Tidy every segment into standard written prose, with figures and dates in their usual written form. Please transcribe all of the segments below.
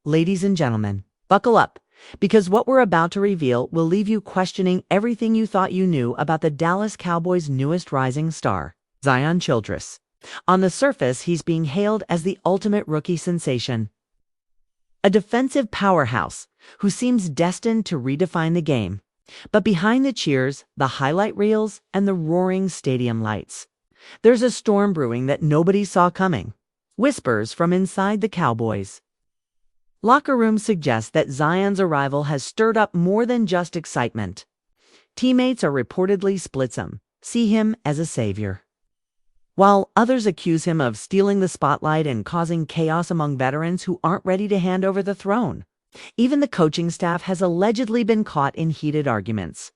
Ladies and gentlemen, buckle up, because what we're about to reveal will leave you questioning everything you thought you knew about the Dallas Cowboys' newest rising star, Zion Childress. On the surface, he's being hailed as the ultimate rookie sensation, a defensive powerhouse who seems destined to redefine the game. But behind the cheers, the highlight reels, and the roaring stadium lights, there's a storm brewing that nobody saw coming. Whispers from inside the Cowboys locker room suggest that Zion's arrival has stirred up more than just excitement. Teammates are reportedly split some, see him as a savior, while others accuse him of stealing the spotlight and causing chaos among veterans who aren't ready to hand over the throne. Even the coaching staff has allegedly been caught in heated arguments,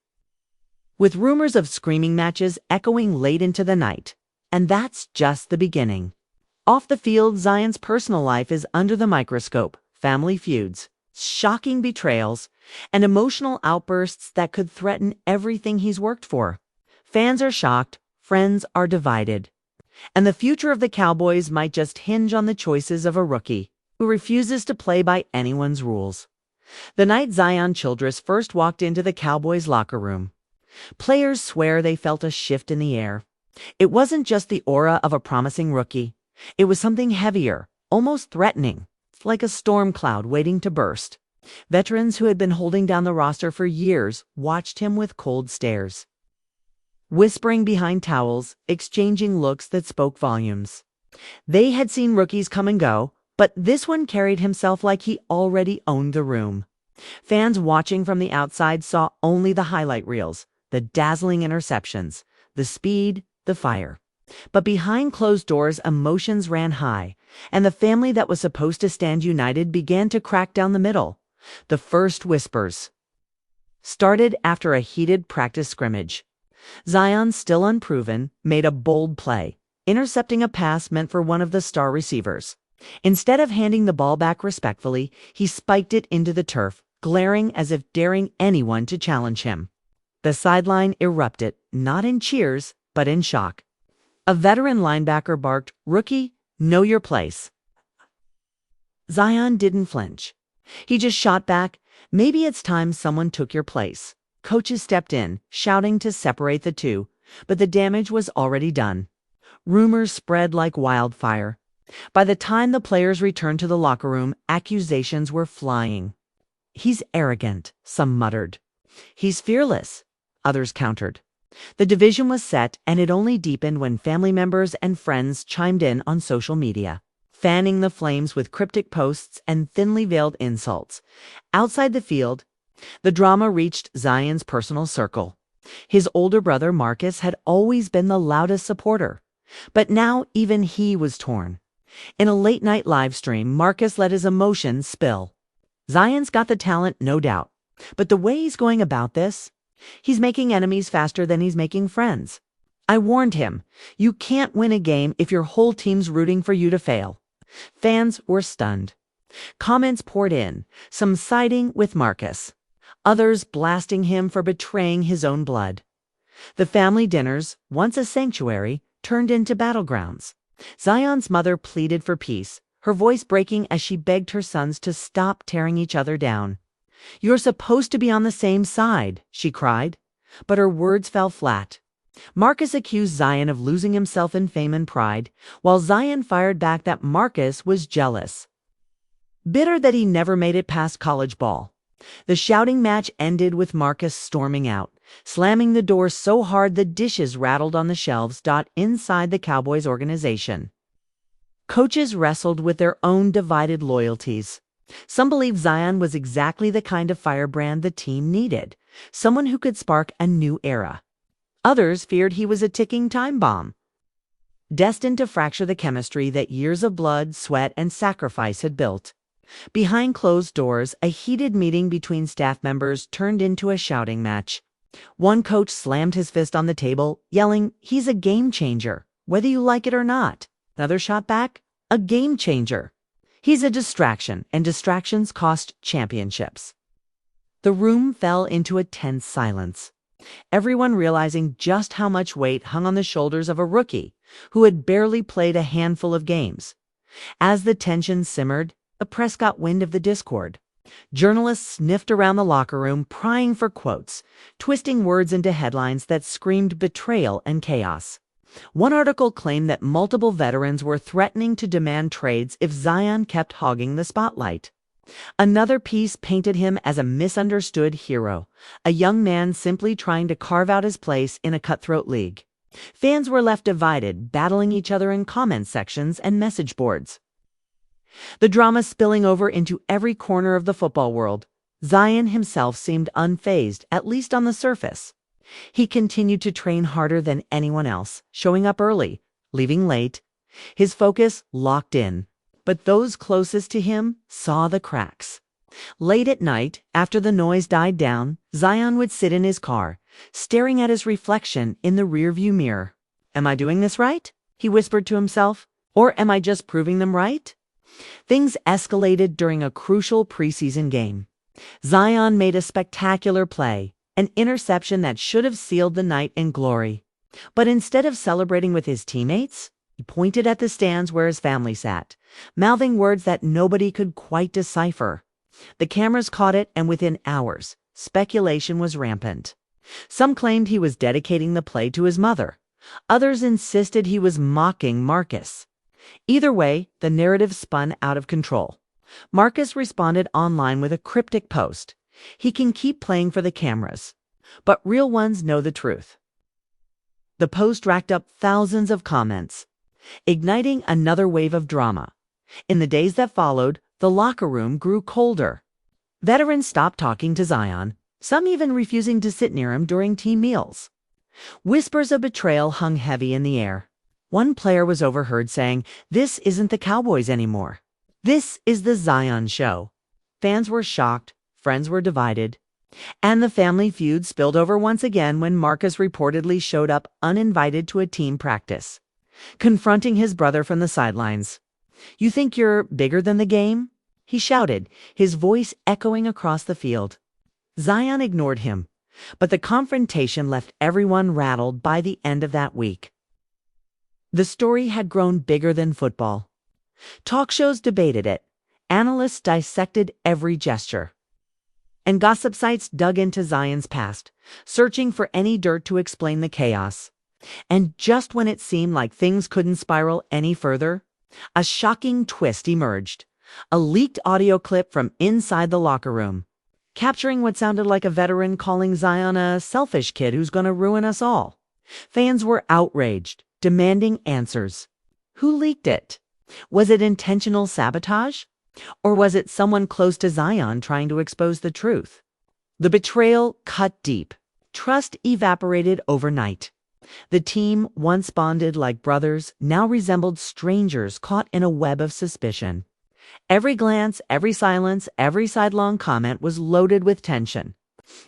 with rumors of screaming matches echoing late into the night. And that's just the beginning. Off the field, Zion's personal life is under the microscope. Family feuds, shocking betrayals, and emotional outbursts that could threaten everything he's worked for. Fans are shocked, friends are divided, and the future of the Cowboys might just hinge on the choices of a rookie who refuses to play by anyone's rules. The night Zion Childress first walked into the Cowboys locker room, players swear they felt a shift in the air. It wasn't just the aura of a promising rookie. It was something heavier, almost threatening, like a storm cloud waiting to burst. Veterans who had been holding down the roster for years watched him with cold stares, whispering behind towels, exchanging looks that spoke volumes. They had seen rookies come and go, but this one carried himself like he already owned the room. Fans watching from the outside saw only the highlight reels, the dazzling interceptions, the speed, the fire. But behind closed doors, emotions ran high, and the family that was supposed to stand united began to crack down the middle. The first whispers started after a heated practice scrimmage. Zion, still unproven, made a bold play, intercepting a pass meant for one of the star receivers. Instead of handing the ball back respectfully, he spiked it into the turf, glaring as if daring anyone to challenge him. The sideline erupted, not in cheers, but in shock. A veteran linebacker barked, "Rookie, know your place." Zion didn't flinch. He just shot back, "Maybe it's time someone took your place." Coaches stepped in, shouting to separate the two, but the damage was already done. Rumors spread like wildfire. By the time the players returned to the locker room, accusations were flying. "He's arrogant," some muttered. "He's fearless," others countered. The division was set, and it only deepened when family members and friends chimed in on social media, fanning the flames with cryptic posts and thinly veiled insults. Outside the field, the drama reached Zion's personal circle. His older brother Marcus had always been the loudest supporter, but now even he was torn. In a late-night live stream, Marcus let his emotions spill. "Zion's got the talent, no doubt, but the way he's going about this, he's making enemies faster than he's making friends. I warned him, you can't win a game if your whole team's rooting for you to fail." Fans were stunned. Comments poured in, some siding with Marcus, others blasting him for betraying his own blood. The family dinners, once a sanctuary, turned into battlegrounds. Zion's mother pleaded for peace, her voice breaking as she begged her sons to stop tearing each other down. "You're supposed to be on the same side," she cried, but her words fell flat. Marcus accused Zion of losing himself in fame and pride, while Zion fired back that Marcus was jealous, bitter that he never made it past college ball. The shouting match ended with Marcus storming out, slamming the door so hard the dishes rattled on the shelves. Inside the Cowboys organization, coaches wrestled with their own divided loyalties. Some believed Zion was exactly the kind of firebrand the team needed, someone who could spark a new era. Others feared he was a ticking time bomb, destined to fracture the chemistry that years of blood, sweat, and sacrifice had built. Behind closed doors, a heated meeting between staff members turned into a shouting match. One coach slammed his fist on the table, yelling, "He's a game changer, whether you like it or not." Another shot back, "A game changer. He's a distraction, and distractions cost championships." The room fell into a tense silence, everyone realizing just how much weight hung on the shoulders of a rookie who had barely played a handful of games. As the tension simmered, The press got wind of the discord. Journalists sniffed around the locker room, prying for quotes, twisting words into headlines that screamed betrayal and chaos. One article claimed that multiple veterans were threatening to demand trades if Zion kept hogging the spotlight. Another piece painted him as a misunderstood hero, a young man simply trying to carve out his place in a cutthroat league. Fans were left divided, battling each other in comment sections and message boards. The drama spilling over into every corner of the football world. Zion himself seemed unfazed, at least on the surface. He continued to train harder than anyone else, showing up early, leaving late, his focus locked in. But those closest to him saw the cracks. Late at night, after the noise died down, Zion would sit in his car, staring at his reflection in the rearview mirror. "Am I doing this right?" he whispered to himself. "Or am I just proving them right?" Things escalated during a crucial preseason game. Zion made a spectacular play, an interception that should have sealed the night in glory. But instead of celebrating with his teammates, he pointed at the stands where his family sat, mouthing words that nobody could quite decipher. The cameras caught it, and within hours, speculation was rampant. Some claimed he was dedicating the play to his mother. Others insisted he was mocking Marcus. Either way, the narrative spun out of control. Marcus responded online with a cryptic post. He can keep playing for the cameras, but real ones know the truth. The post racked up thousands of comments, igniting another wave of drama. In the days that followed, the locker room grew colder. Veterans stopped talking to Zion, some even refusing to sit near him during team meals. Whispers of betrayal hung heavy in the air. One player was overheard saying, "This isn't the Cowboys anymore. This is the Zion show." Fans were shocked, friends were divided, and the family feud spilled over once again when Marcus reportedly showed up uninvited to a team practice, confronting his brother from the sidelines. "You think you're bigger than the game?" he shouted, his voice echoing across the field. Zion ignored him, but the confrontation left everyone rattled by the end of that week. The story had grown bigger than football. Talk shows debated it, analysts dissected every gesture, and gossip sites dug into Zion's past, searching for any dirt to explain the chaos. And just when it seemed like things couldn't spiral any further, a shocking twist emerged. A leaked audio clip from inside the locker room, capturing what sounded like a veteran calling Zion a selfish kid who's going to ruin us all. Fans were outraged, demanding answers. Who leaked it? Was it intentional sabotage? Or was it someone close to Zion trying to expose the truth? The betrayal cut deep. Trust evaporated overnight. The team, once bonded like brothers, now resembled strangers caught in a web of suspicion. Every glance, every silence, every sidelong comment was loaded with tension.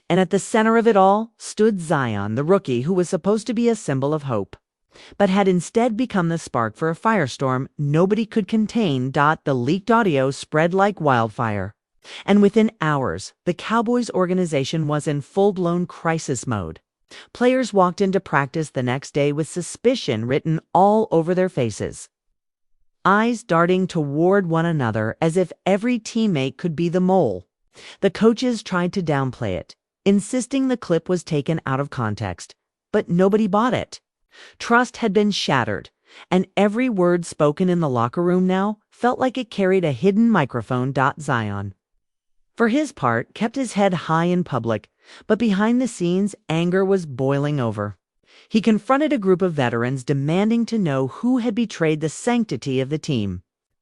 And at the center of it all stood Zion, the rookie who was supposed to be a symbol of hope, but had instead become the spark for a firestorm nobody could contain. The leaked audio spread like wildfire. And within hours, the Cowboys organization was in full-blown crisis mode. Players walked into practice the next day with suspicion written all over their faces, eyes darting toward one another as if every teammate could be the mole. The coaches tried to downplay it, insisting the clip was taken out of context, but nobody bought it. Trust had been shattered, and every word spoken in the locker room now felt like it carried a hidden microphone. Zion, for his part, kept his head high in public, but behind the scenes, anger was boiling over. He confronted a group of veterans demanding to know who had betrayed the sanctity of the team.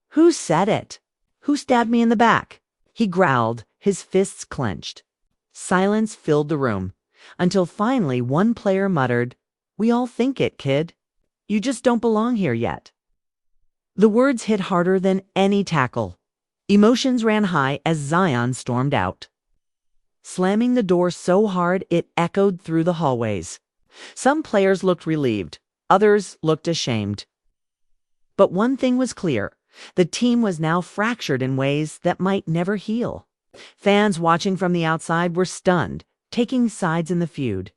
"Who said it? Who stabbed me in the back?" he growled, his fists clenched. Silence filled the room, until finally one player muttered, "We all think it, kid. You just don't belong here yet." The words hit harder than any tackle. Emotions ran high as Zion stormed out, slamming the door so hard it echoed through the hallways. Some players looked relieved, others looked ashamed. But one thing was clear: the team was now fractured in ways that might never heal. Fans watching from the outside were stunned, taking sides in the feud.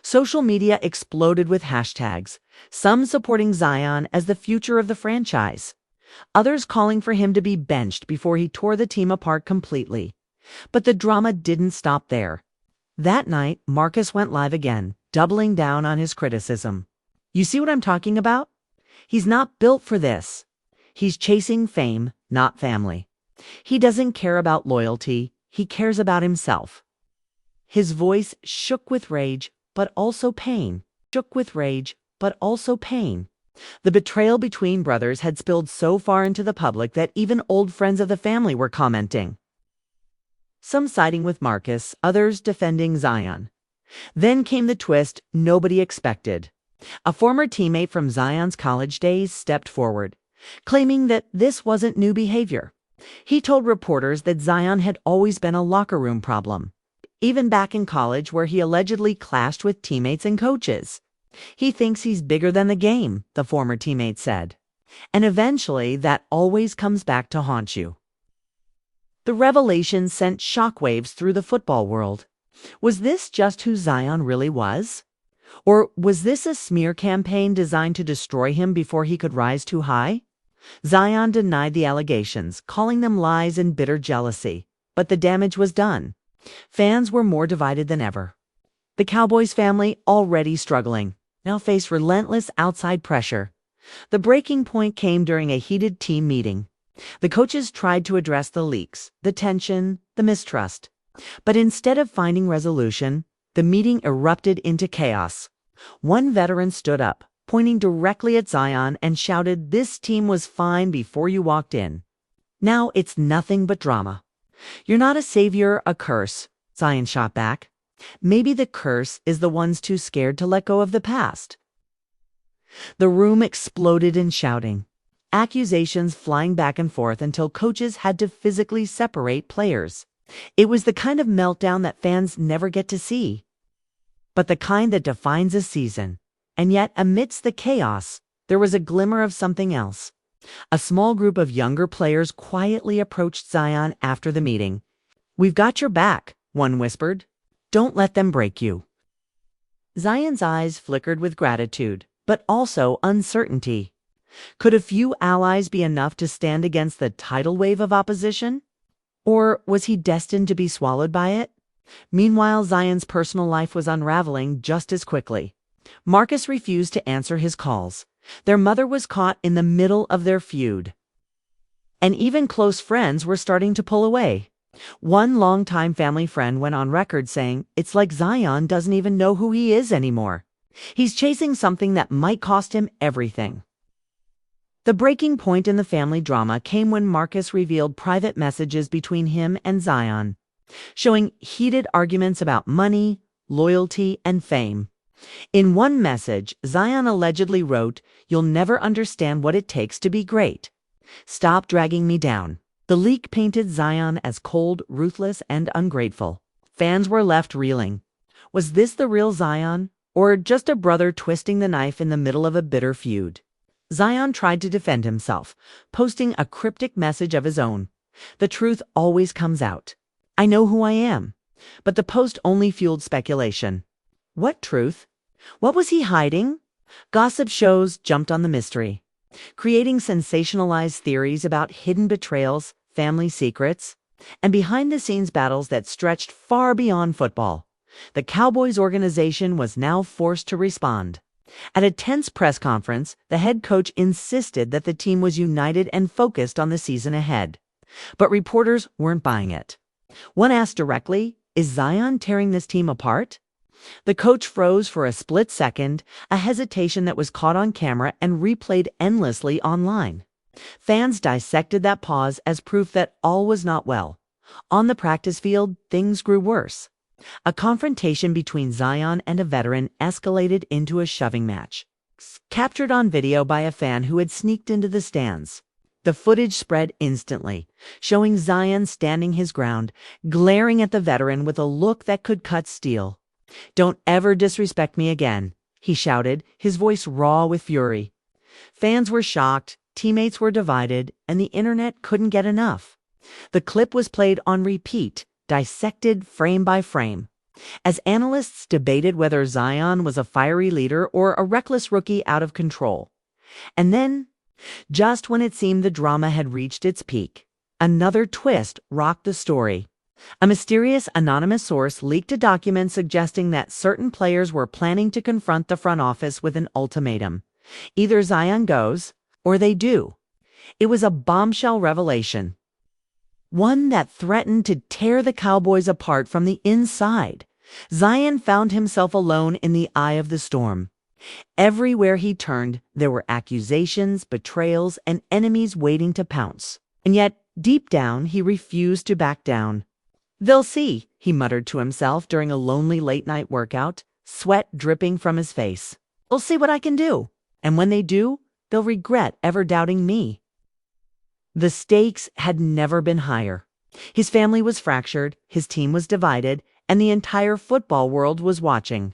Social media exploded with hashtags, some supporting Zion as the future of the franchise, others calling for him to be benched before he tore the team apart completely. But the drama didn't stop there. That night, Marcus went live again, doubling down on his criticism. You see what I'm talking about? He's not built for this. He's chasing fame, not family. He doesn't care about loyalty, he cares about himself. His voice shook with rage, but also pain. Shook with rage, but also pain. The betrayal between brothers had spilled so far into the public that even old friends of the family were commenting. Some siding with Marcus, others defending Zion. Then came the twist nobody expected. A former teammate from Zion's college days stepped forward, claiming that this wasn't new behavior. He told reporters that Zion had always been a locker room problem, even back in college where he allegedly clashed with teammates and coaches. He thinks he's bigger than the game, the former teammate said. And eventually that always comes back to haunt you. The revelation sent shockwaves through the football world. Was this just who Zion really was? Or was this a smear campaign designed to destroy him before he could rise too high? Zion denied the allegations, calling them lies and bitter jealousy. But the damage was done. Fans were more divided than ever. The Cowboys family, already struggling, now faced relentless outside pressure. The breaking point came during a heated team meeting. The coaches tried to address the leaks, the tension, the mistrust. But instead of finding resolution, the meeting erupted into chaos. One veteran stood up, pointing directly at Zion and shouted, "This team was fine before you walked in. Now it's nothing but drama." "You're not a savior, a curse," Zion shot back. "Maybe the curse is the ones too scared to let go of the past." The room exploded in shouting, accusations flying back and forth until coaches had to physically separate players. It was the kind of meltdown that fans never get to see, but the kind that defines a season. And yet, amidst the chaos, there was a glimmer of something else. A small group of younger players quietly approached Zion after the meeting. "We've got your back," one whispered. "Don't let them break you." Zion's eyes flickered with gratitude, but also uncertainty. Could a few allies be enough to stand against the tidal wave of opposition? Or was he destined to be swallowed by it? Meanwhile, Zion's personal life was unraveling just as quickly. Marcus refused to answer his calls. Their mother was caught in the middle of their feud. And even close friends were starting to pull away. One longtime family friend went on record saying, "It's like Zion doesn't even know who he is anymore. He's chasing something that might cost him everything." The breaking point in the family drama came when Marcus revealed private messages between him and Zion, showing heated arguments about money, loyalty, and fame. In one message, Zion allegedly wrote, "You'll never understand what it takes to be great. Stop dragging me down." The leak painted Zion as cold, ruthless, and ungrateful. Fans were left reeling. Was this the real Zion, or just a brother twisting the knife in the middle of a bitter feud? Zion tried to defend himself, posting a cryptic message of his own. "The truth always comes out. I know who I am." But the post only fueled speculation. What truth? What was he hiding? Gossip shows jumped on the mystery, creating sensationalized theories about hidden betrayals, family secrets, and behind-the-scenes battles that stretched far beyond football. The Cowboys organization was now forced to respond. At a tense press conference, the head coach insisted that the team was united and focused on the season ahead. But reporters weren't buying it. One asked directly, "Is Zion tearing this team apart?" The coach froze for a split second, a hesitation that was caught on camera and replayed endlessly online. Fans dissected that pause as proof that all was not well. On the practice field, things grew worse. A confrontation between Zion and a veteran escalated into a shoving match, captured on video by a fan who had sneaked into the stands. The footage spread instantly, showing Zion standing his ground, glaring at the veteran with a look that could cut steel. "Don't ever disrespect me again," he shouted, his voice raw with fury. Fans were shocked, teammates were divided, and the internet couldn't get enough. The clip was played on repeat, dissected frame by frame, as analysts debated whether Zion was a fiery leader or a reckless rookie out of control. And then Just when it seemed the drama had reached its peak, another twist rocked the story. A mysterious anonymous source leaked a document suggesting that certain players were planning to confront the front office with an ultimatum. Either Zion goes, or they do. It was a bombshell revelation. One that threatened to tear the Cowboys apart from the inside. Zion found himself alone in the eye of the storm. Everywhere he turned, there were accusations, betrayals, and enemies waiting to pounce. And yet, deep down, he refused to back down. "They'll see," he muttered to himself during a lonely late-night workout, sweat dripping from his face. "They'll see what I can do. And when they do, they'll regret ever doubting me." The stakes had never been higher. His family was fractured, his team was divided, and the entire football world was watching.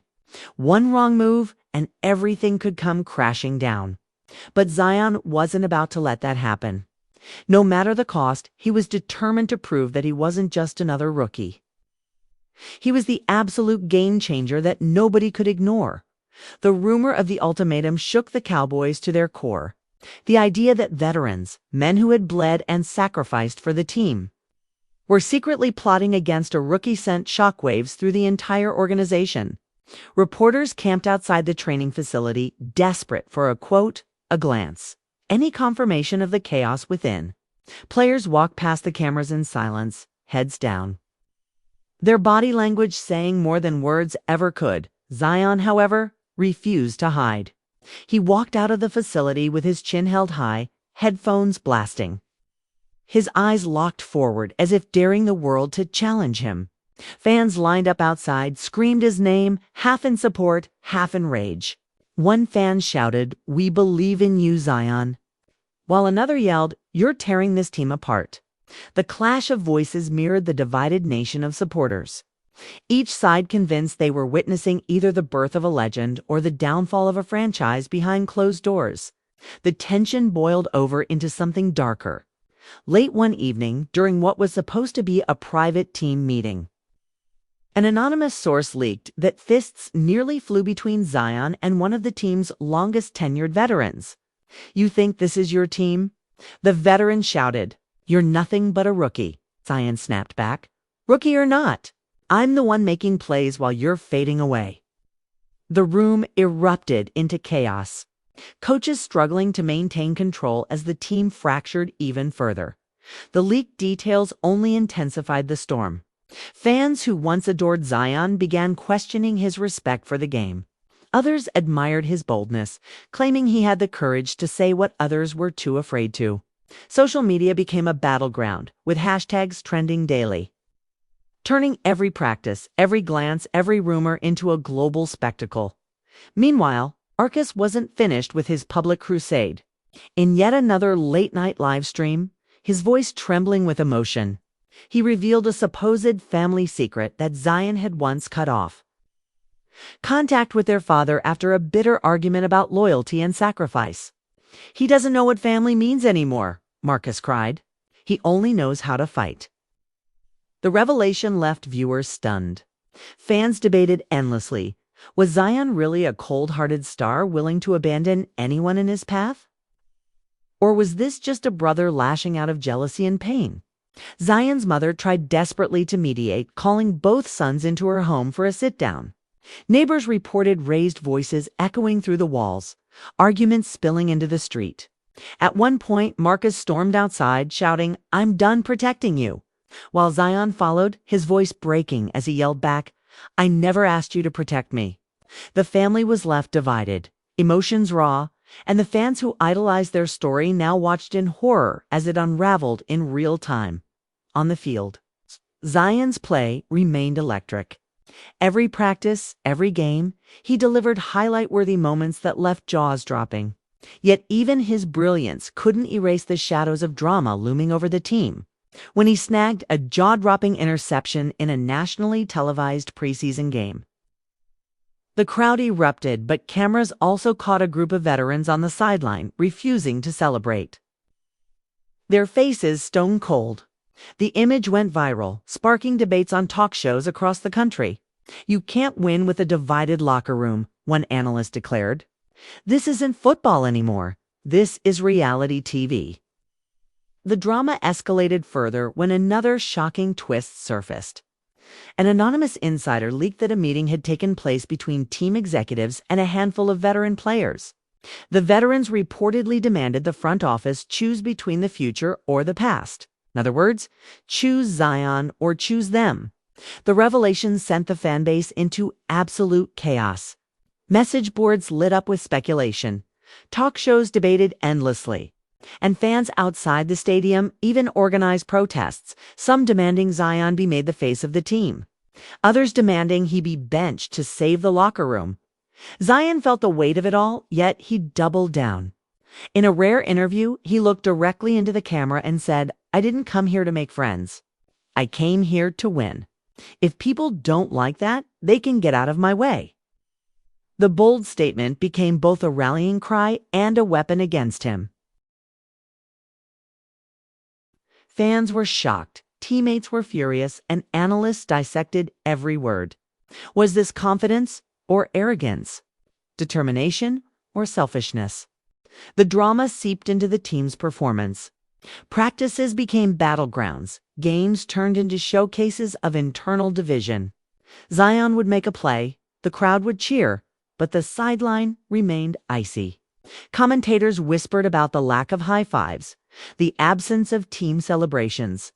One wrong move, and everything could come crashing down. But Zion wasn't about to let that happen. No matter the cost, he was determined to prove that he wasn't just another rookie. He was the absolute game changer that nobody could ignore. The rumor of the ultimatum shook the Cowboys to their core. The idea that veterans, men who had bled and sacrificed for the team, were secretly plotting against a rookie sent shockwaves through the entire organization. Reporters camped outside the training facility, desperate for a quote, a glance, any confirmation of the chaos within. Players walked past the cameras in silence, heads down. Their body language saying more than words ever could. Zion, however, refused to hide. He walked out of the facility with his chin held high, headphones blasting. His eyes locked forward as if daring the world to challenge him. Fans lined up outside, screamed his name, half in support, half in rage. One fan shouted, "We believe in you, Zion," while another yelled, "You're tearing this team apart." The clash of voices mirrored the divided nation of supporters. Each side convinced they were witnessing either the birth of a legend or the downfall of a franchise behind closed doors. The tension boiled over into something darker. Late one evening, during what was supposed to be a private team meeting, an anonymous source leaked that fists nearly flew between Zion and one of the team's longest tenured veterans. "You think this is your team?" The veteran shouted. "You're nothing but a rookie," Zion snapped back. "Rookie or not, I'm the one making plays while you're fading away." The room erupted into chaos. Coaches struggling to maintain control as the team fractured even further. The leaked details only intensified the storm. Fans who once adored Zion began questioning his respect for the game. Others admired his boldness, claiming he had the courage to say what others were too afraid to. Social media became a battleground, with hashtags trending daily, turning every practice, every glance, every rumor into a global spectacle. Meanwhile, Arcus wasn't finished with his public crusade. In yet another late-night live stream, his voice trembling with emotion, he revealed a supposed family secret that Zion had once cut off. Contact with their father after a bitter argument about loyalty and sacrifice. "He doesn't know what family means anymore," Marcus cried. "He only knows how to fight." The revelation left viewers stunned. Fans debated endlessly. Was Zion really a cold-hearted star willing to abandon anyone in his path? Or was this just a brother lashing out of jealousy and pain? Zion's mother tried desperately to mediate, calling both sons into her home for a sit-down. Neighbors reported raised voices echoing through the walls, arguments spilling into the street. At one point, Marcus stormed outside, shouting, "I'm done protecting you," while Zion followed, his voice breaking as he yelled back, "I never asked you to protect me." The family was left divided, emotions raw, and the fans who idolized their story now watched in horror as it unraveled in real time. On the field, Zion's play remained electric. Every practice, every game, he delivered highlight-worthy moments that left jaws dropping. Yet even his brilliance couldn't erase the shadows of drama looming over the team. When he snagged a jaw-dropping interception in a nationally televised preseason game, the crowd erupted, but cameras also caught a group of veterans on the sideline, refusing to celebrate. Their faces stone cold. The image went viral, sparking debates on talk shows across the country. "You can't win with a divided locker room," one analyst declared. "This isn't football anymore. This is reality TV. The drama escalated further when another shocking twist surfaced. An anonymous insider leaked that a meeting had taken place between team executives and a handful of veteran players. The veterans reportedly demanded the front office choose between the future or the past. In other words, choose Zion or choose them. The revelation sent the fan base into absolute chaos. Message boards lit up with speculation. Talk shows debated endlessly. And fans outside the stadium even organized protests, some demanding Zion be made the face of the team, others demanding he be benched to save the locker room. Zion felt the weight of it all, yet he doubled down. In a rare interview, he looked directly into the camera and said, "I didn't come here to make friends. I came here to win. If people don't like that, they can get out of my way." The bold statement became both a rallying cry and a weapon against him. Fans were shocked, teammates were furious, and analysts dissected every word. Was this confidence or arrogance? Determination or selfishness? The drama seeped into the team's performance. Practices became battlegrounds. Games turned into showcases of internal division. Zion would make a play, the crowd would cheer, but the sideline remained icy. Commentators whispered about the lack of high fives, the absence of team celebrations.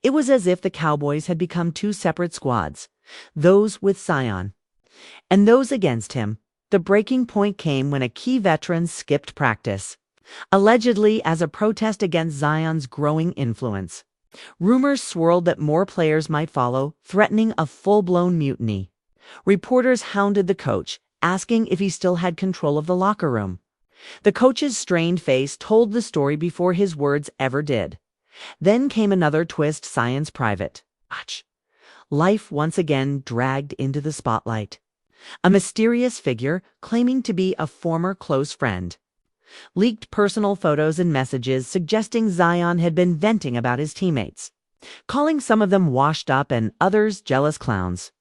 It was as if the Cowboys had become two separate squads, those with Zion and those against him. The breaking point came when a key veteran skipped practice, allegedly as a protest against Zion's growing influence. Rumors swirled that more players might follow, threatening a full-blown mutiny. Reporters hounded the coach, asking if he still had control of the locker room. The coach's strained face told the story before his words ever did. Then came another twist, Zion's private. Life once again dragged into the spotlight. A mysterious figure claiming to be a former close friend. Leaked personal photos and messages suggesting Zion had been venting about his teammates, calling some of them washed up and others jealous clowns.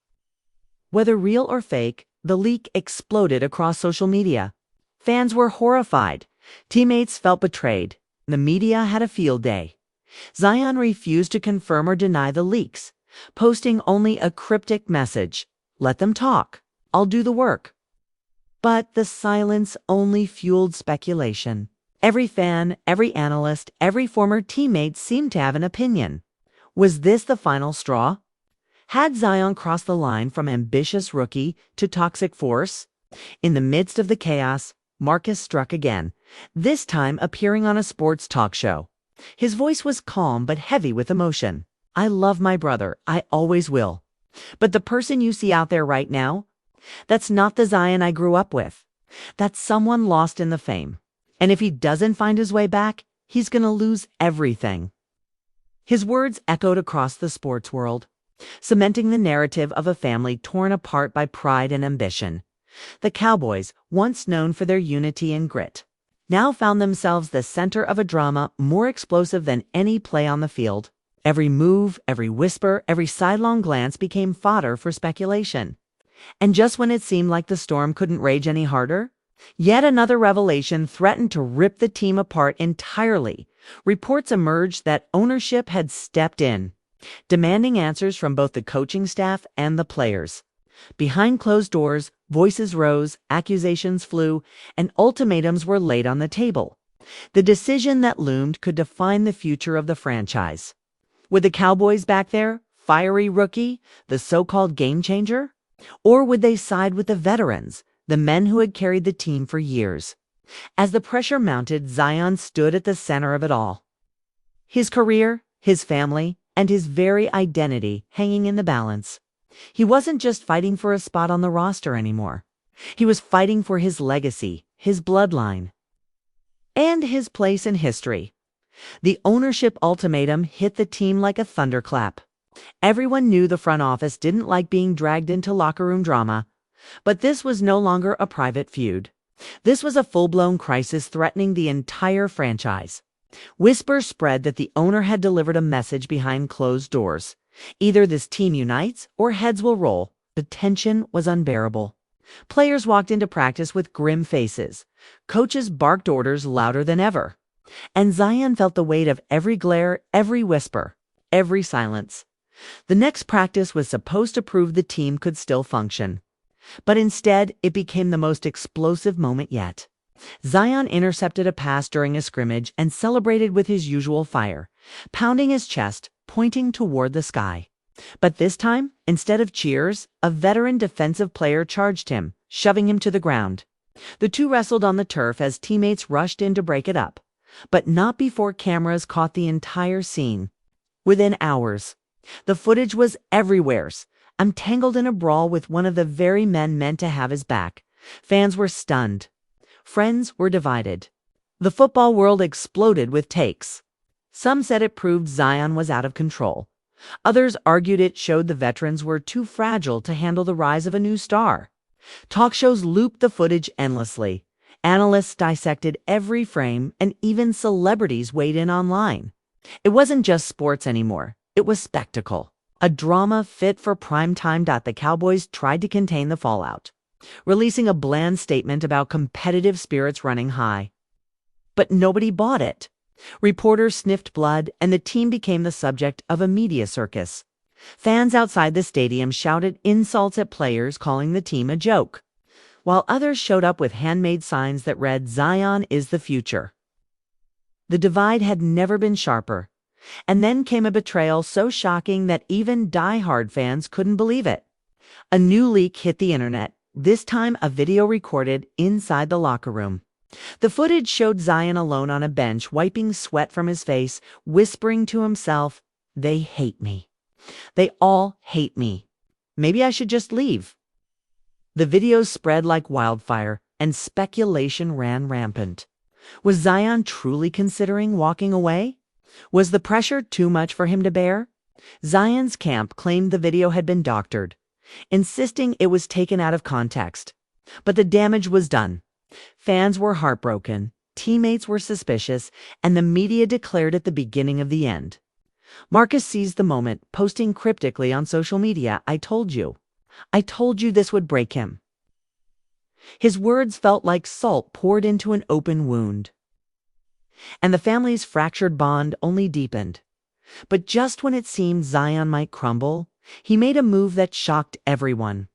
Whether real or fake, the leak exploded across social media. Fans were horrified. Teammates felt betrayed. The media had a field day. Zion refused to confirm or deny the leaks, posting only a cryptic message: "Let them talk. I'll do the work." But the silence only fueled speculation. Every fan, every analyst, every former teammate seemed to have an opinion. Was this the final straw? Had Zion crossed the line from ambitious rookie to toxic force? In the midst of the chaos, Marcus struck again, this time appearing on a sports talk show. His voice was calm but heavy with emotion. "I love my brother. I always will. But the person you see out there right now, that's not the Zion I grew up with. That's someone lost in the fame. And if he doesn't find his way back, he's going to lose everything." His words echoed across the sports world, cementing the narrative of a family torn apart by pride and ambition. The Cowboys, once known for their unity and grit, now found themselves the center of a drama more explosive than any play on the field. Every move, every whisper, every sidelong glance became fodder for speculation. And just when it seemed like the storm couldn't rage any harder, yet another revelation threatened to rip the team apart entirely. Reports emerged that ownership had stepped in, demanding answers from both the coaching staff and the players. Behind closed doors, voices rose, accusations flew, and ultimatums were laid on the table. The decision that loomed could define the future of the franchise. Would the Cowboys back their fiery rookie, the so-called game changer? Or would they side with the veterans, the men who had carried the team for years? As the pressure mounted, Zion stood at the center of it all. His career, his family, and his very identity hanging in the balance. He wasn't just fighting for a spot on the roster anymore. He was fighting for his legacy, his bloodline, and his place in history. The ownership ultimatum hit the team like a thunderclap. Everyone knew the front office didn't like being dragged into locker room drama, but this was no longer a private feud. This was a full-blown crisis threatening the entire franchise. Whispers spread that the owner had delivered a message behind closed doors. Either this team unites or heads will roll. The tension was unbearable. Players walked into practice with grim faces, Coaches barked orders louder than ever. And Zion felt the weight of every glare, every whisper, every silence. The next practice was supposed to prove the team could still function. But instead, it became the most explosive moment yet. Zion intercepted a pass during a scrimmage and celebrated with his usual fire, pounding his chest, pointing toward the sky. But this time, instead of cheers, a veteran defensive player charged him, shoving him to the ground. The two wrestled on the turf as teammates rushed in to break it up, but not before cameras caught the entire scene. Within hours, the footage was everywhere. I'm tangled in a brawl with one of the very men meant to have his back. Fans were stunned. Friends were divided. The football world exploded with takes. Some said it proved Zion was out of control. Others argued it showed the veterans were too fragile to handle the rise of a new star. Talk shows looped the footage endlessly. Analysts dissected every frame, and even celebrities weighed in online. It wasn't just sports anymore. It was spectacle. A drama fit for prime time. The Cowboys tried to contain the fallout, releasing a bland statement about competitive spirits running high. But nobody bought it. Reporters sniffed blood, and the team became the subject of a media circus. Fans outside the stadium shouted insults at players, calling the team a joke, while others showed up with handmade signs that read, "Zion is the future." The divide had never been sharper. And then came a betrayal so shocking that even die-hard fans couldn't believe it. A new leak hit the internet, this time a video recorded inside the locker room. The footage showed Zion alone on a bench, wiping sweat from his face, whispering to himself, "They hate me. They all hate me. Maybe I should just leave." The videos spread like wildfire, and speculation ran rampant. Was Zion truly considering walking away? Was the pressure too much for him to bear? Zion's camp claimed the video had been doctored, insisting it was taken out of context. But the damage was done. Fans were heartbroken, teammates were suspicious, and the media declared it the beginning of the end. Marcus seized the moment, posting cryptically on social media, "I told you. I told you this would break him." His words felt like salt poured into an open wound. And the family's fractured bond only deepened. But just when it seemed Zion might crumble, he made a move that shocked everyone.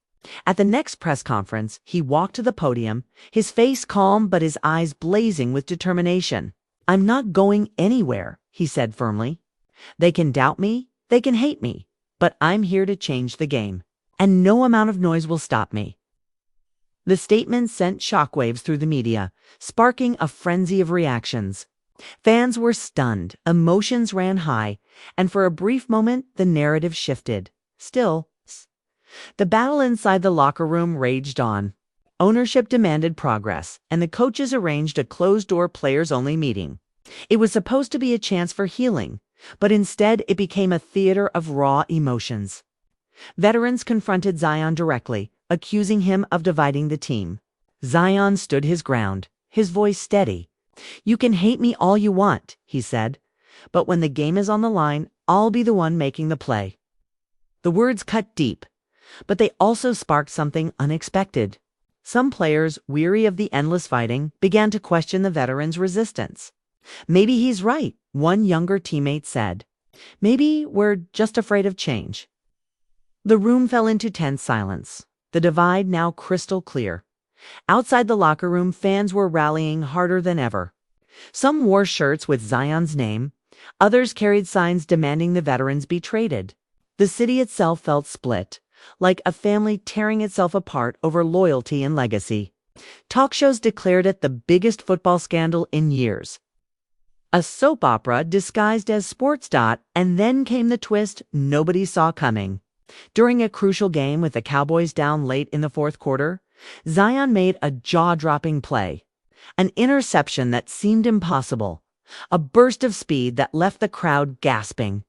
At the next press conference, he walked to the podium, his face calm but his eyes blazing with determination. "I'm not going anywhere," he said firmly. "They can doubt me, they can hate me, but I'm here to change the game, and no amount of noise will stop me." The statement sent shockwaves through the media, sparking a frenzy of reactions. Fans were stunned, emotions ran high, and for a brief moment, the narrative shifted. Still, the battle inside the locker room raged on. Ownership demanded progress, and the coaches arranged a closed-door players-only meeting. It was supposed to be a chance for healing, but instead it became a theater of raw emotions. Veterans confronted Zion directly, accusing him of dividing the team. Zion stood his ground, his voice steady. "You can hate me all you want," he said, "but when the game is on the line, I'll be the one making the play." The words cut deep, but they also sparked something unexpected. Some players, weary of the endless fighting, began to question the veteran's resistance. "Maybe he's right," one younger teammate said. "Maybe we're just afraid of change." The room fell into tense silence, the divide now crystal clear. Outside the locker room, fans were rallying harder than ever. Some wore shirts with Zion's name. Others carried signs demanding the veterans be traded. The city itself felt split, like a family tearing itself apart over loyalty and legacy. Talk shows declared it the biggest football scandal in years. A soap opera disguised as sports. And then came the twist nobody saw coming. During a crucial game with the Cowboys down late in the fourth quarter, Zion made a jaw-dropping play. An interception that seemed impossible. A burst of speed that left the crowd gasping.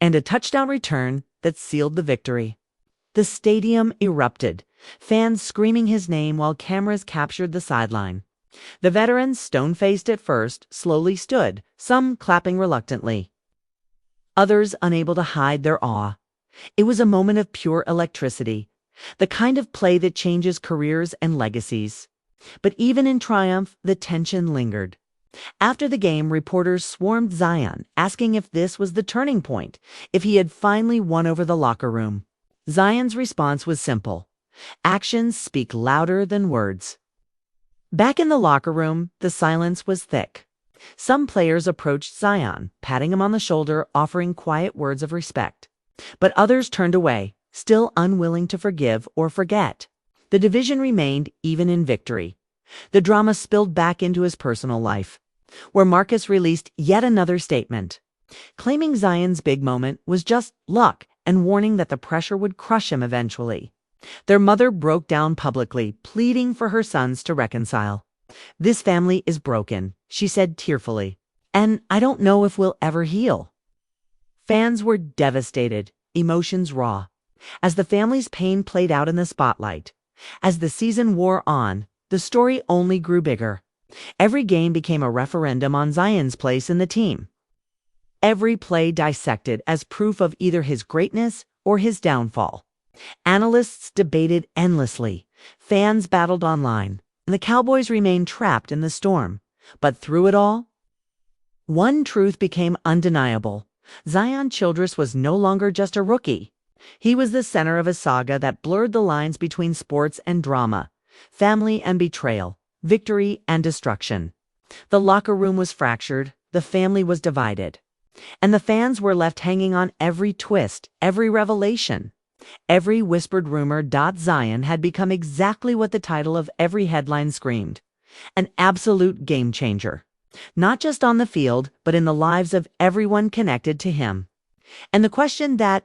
And a touchdown return that sealed the victory. The stadium erupted, fans screaming his name while cameras captured the sideline. The veterans, stone-faced at first, slowly stood, some clapping reluctantly. Others unable to hide their awe. It was a moment of pure electricity, the kind of play that changes careers and legacies. But even in triumph, the tension lingered. After the game, reporters swarmed Zion, asking if this was the turning point, if he had finally won over the locker room. Zion's response was simple: actions speak louder than words. Back in the locker room, the silence was thick. Some players approached Zion, patting him on the shoulder, offering quiet words of respect. But others turned away, still unwilling to forgive or forget. The division remained even in victory. The drama spilled back into his personal life, where Marcus released yet another statement, claiming Zion's big moment was just luck and warning that the pressure would crush him eventually. Their mother broke down publicly, pleading for her sons to reconcile. "This family is broken," she said tearfully, "and I don't know if we'll ever heal." Fans were devastated, emotions raw. As the family's pain played out in the spotlight, as the season wore on, the story only grew bigger. Every game became a referendum on Zion's place in the team. Every play dissected as proof of either his greatness or his downfall. Analysts debated endlessly. Fans battled online, and the Cowboys remained trapped in the storm. But through it all, one truth became undeniable. Zion Childress was no longer just a rookie. He was the center of a saga that blurred the lines between sports and drama, family and betrayal, victory and destruction. The locker room was fractured, the family was divided, and the fans were left hanging on every twist, every revelation. Every whispered rumor. Zion had become exactly what the title of every headline screamed: an absolute game changer. Not just on the field, but in the lives of everyone connected to him. And the question that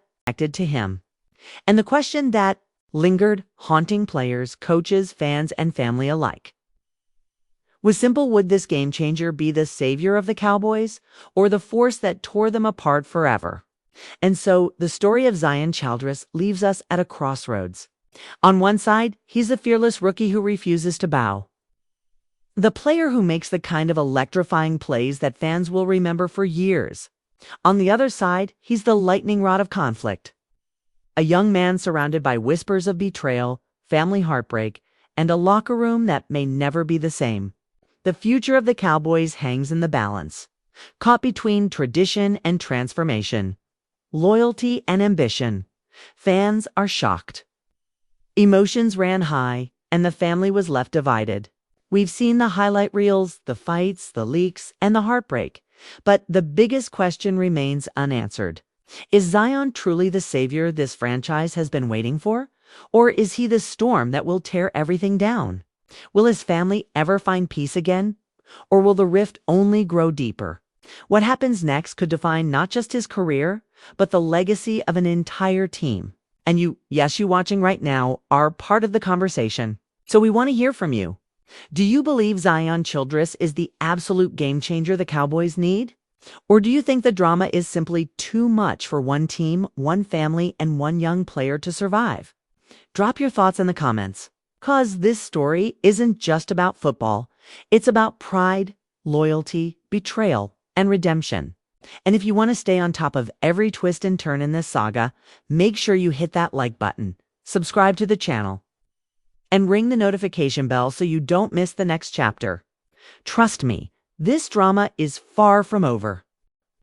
lingered, haunting players, coaches, fans, and family alike, was simple: would this game changer be the savior of the Cowboys, or the force that tore them apart forever? And so, the story of Zion Childress leaves us at a crossroads. On one side, he's a fearless rookie who refuses to bow, the player who makes the kind of electrifying plays that fans will remember for years. On the other side, he's the lightning rod of conflict, a young man surrounded by whispers of betrayal, family heartbreak, and a locker room that may never be the same. The future of the Cowboys hangs in the balance, caught between tradition and transformation, loyalty and ambition. Fans are shocked. Emotions ran high, and the family was left divided. We've seen the highlight reels, the fights, the leaks, and the heartbreak. But the biggest question remains unanswered. Is Zion truly the savior this franchise has been waiting for? Or is he the storm that will tear everything down? Will his family ever find peace again? Or will the rift only grow deeper? What happens next could define not just his career, but the legacy of an entire team. And you watching right now, are part of the conversation. So we want to hear from you. Do you believe Zion Childress is the absolute game changer the Cowboys need? Or do you think the drama is simply too much for one team, one family, and one young player to survive? Drop your thoughts in the comments, 'cause this story isn't just about football. It's about pride, loyalty, betrayal, and redemption. And if you want to stay on top of every twist and turn in this saga, make sure you hit that like button, subscribe to the channel, and ring the notification bell so you don't miss the next chapter. Trust me, this drama is far from over.